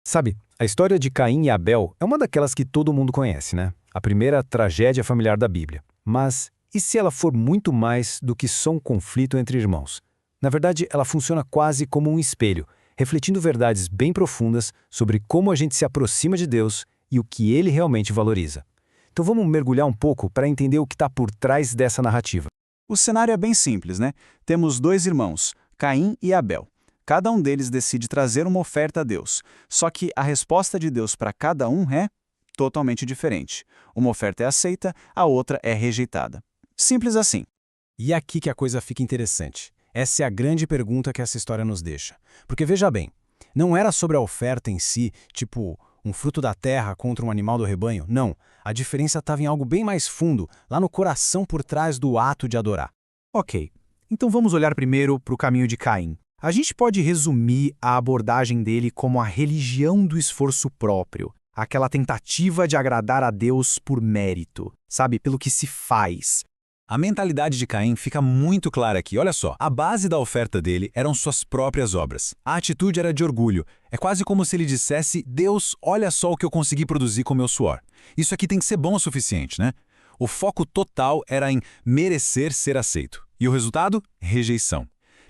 Sabe, a história de Caim e Abel é uma daquelas que todo mundo conhece, né? A primeira tragédia familiar da Bíblia. Mas e se ela for muito mais do que só um conflito entre irmãos? Na verdade, ela funciona quase como um espelho, refletindo verdades bem profundas sobre como a gente se aproxima de Deus e o que Ele realmente valoriza. Então vamos mergulhar um pouco para entender o que está por trás dessa narrativa. O cenário é bem simples, né? Temos dois irmãos, Caim e Abel. Cada um deles decide trazer uma oferta a Deus. Só que a resposta de Deus para cada um é totalmente diferente. Uma oferta é aceita, a outra é rejeitada. Simples assim. E é aqui que a coisa fica interessante. Essa é a grande pergunta que essa história nos deixa. Porque veja bem, não era sobre a oferta em si, tipo um fruto da terra contra um animal do rebanho. Não, a diferença estava em algo bem mais fundo, lá no coração por trás do ato de adorar. Ok, então vamos olhar primeiro para o caminho de Caim. A gente pode resumir a abordagem dele como a religião do esforço próprio, aquela tentativa de agradar a Deus por mérito, sabe, pelo que se faz. A mentalidade de Caim fica muito clara aqui. Olha só, a base da oferta dele eram suas próprias obras. A atitude era de orgulho. É quase como se ele dissesse: Deus, olha só o que eu consegui produzir com meu suor. Isso aqui tem que ser bom o suficiente, né? O foco total era em merecer ser aceito. E o resultado? Rejeição.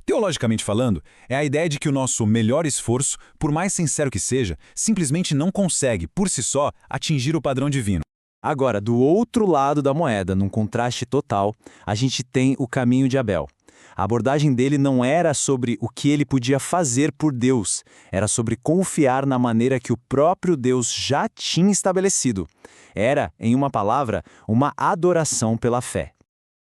Teologicamente falando, é a ideia de que o nosso melhor esforço, por mais sincero que seja, simplesmente não consegue, por si só, atingir o padrão divino. Agora, do outro lado da moeda, num contraste total, a gente tem o caminho de Abel. A abordagem dele não era sobre o que ele podia fazer por Deus, era sobre confiar na maneira que o próprio Deus já tinha estabelecido. Era, em uma palavra, uma adoração pela fé.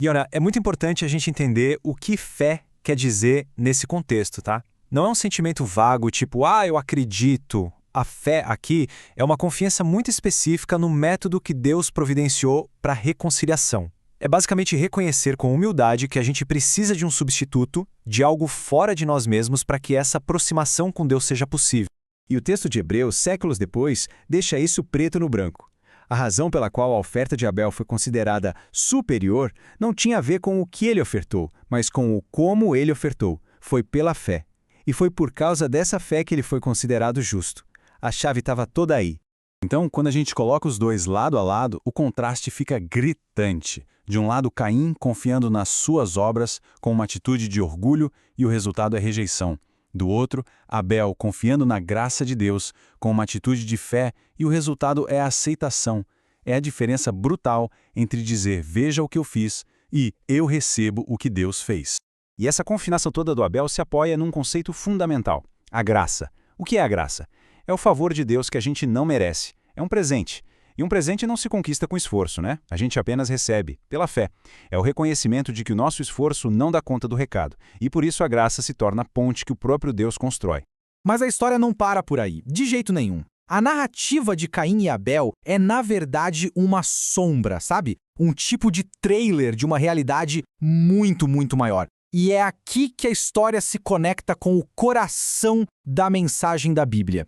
E olha, é muito importante a gente entender o que fé quer dizer nesse contexto, tá? Não é um sentimento vago, tipo, eu acredito. A fé aqui é uma confiança muito específica no método que Deus providenciou para a reconciliação. É basicamente reconhecer com humildade que a gente precisa de um substituto, de algo fora de nós mesmos para que essa aproximação com Deus seja possível. E o texto de Hebreus, séculos depois, deixa isso preto no branco. A razão pela qual a oferta de Abel foi considerada superior não tinha a ver com o que ele ofertou, mas com o como ele ofertou. Foi pela fé. E foi por causa dessa fé que ele foi considerado justo. A chave estava toda aí. Então, quando a gente coloca os dois lado a lado, o contraste fica gritante. De um lado, Caim confiando nas suas obras com uma atitude de orgulho e o resultado é rejeição. Do outro, Abel confiando na graça de Deus com uma atitude de fé e o resultado é a aceitação. É a diferença brutal entre dizer veja o que eu fiz e eu recebo o que Deus fez. E essa confinação toda do Abel se apoia num conceito fundamental: a graça. O que é a graça? É o favor de Deus que a gente não merece. É um presente. E um presente não se conquista com esforço, né? A gente apenas recebe, pela fé. É o reconhecimento de que o nosso esforço não dá conta do recado. E por isso a graça se torna a ponte que o próprio Deus constrói. Mas a história não para por aí, de jeito nenhum. A narrativa de Caim e Abel é, na verdade, uma sombra, sabe? Um tipo de trailer de uma realidade muito, muito maior. E é aqui que a história se conecta com o coração da mensagem da Bíblia.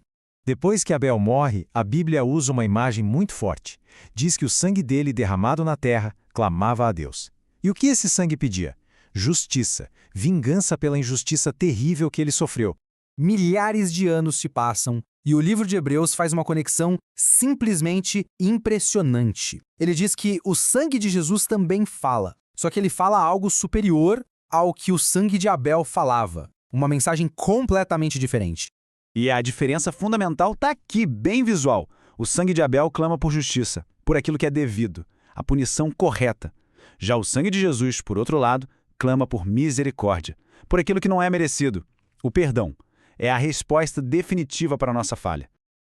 Depois que Abel morre, a Bíblia usa uma imagem muito forte. Diz que o sangue dele derramado na terra clamava a Deus. E o que esse sangue pedia? Justiça, vingança pela injustiça terrível que ele sofreu. Milhares de anos se passam e o livro de Hebreus faz uma conexão simplesmente impressionante. Ele diz que o sangue de Jesus também fala, só que ele fala algo superior ao que o sangue de Abel falava. Uma mensagem completamente diferente. E a diferença fundamental está aqui, bem visual. O sangue de Abel clama por justiça, por aquilo que é devido, a punição correta. Já o sangue de Jesus, por outro lado, clama por misericórdia, por aquilo que não é merecido, o perdão. É a resposta definitiva para a nossa falha.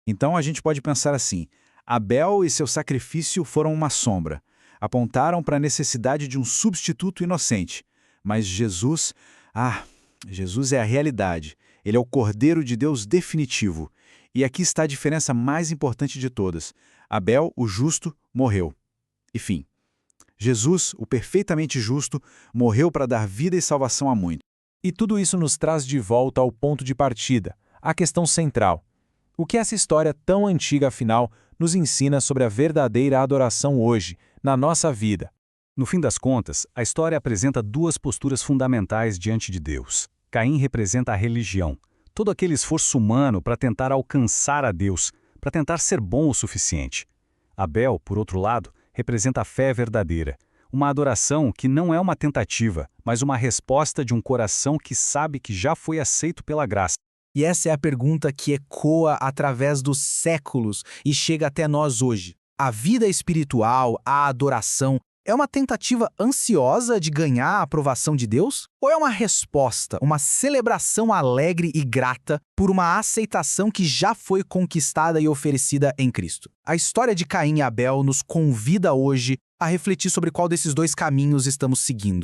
Então a gente pode pensar assim: Abel e seu sacrifício foram uma sombra, apontaram para a necessidade de um substituto inocente. Mas Jesus é a realidade. Ele é o Cordeiro de Deus definitivo. E aqui está a diferença mais importante de todas. Abel, o justo, morreu. E fim. Jesus, o perfeitamente justo, morreu para dar vida e salvação a muitos. E tudo isso nos traz de volta ao ponto de partida, a questão central. O que essa história tão antiga, afinal, nos ensina sobre a verdadeira adoração hoje, na nossa vida? No fim das contas, a história apresenta duas posturas fundamentais diante de Deus. Caim representa a religião, todo aquele esforço humano para tentar alcançar a Deus, para tentar ser bom o suficiente. Abel, por outro lado, representa a fé verdadeira, uma adoração que não é uma tentativa, mas uma resposta de um coração que sabe que já foi aceito pela graça. E essa é a pergunta que ecoa através dos séculos e chega até nós hoje. A vida espiritual, a adoração, é uma tentativa ansiosa de ganhar a aprovação de Deus? Ou é uma resposta, uma celebração alegre e grata por uma aceitação que já foi conquistada e oferecida em Cristo? A história de Caim e Abel nos convida hoje a refletir sobre qual desses dois caminhos estamos seguindo.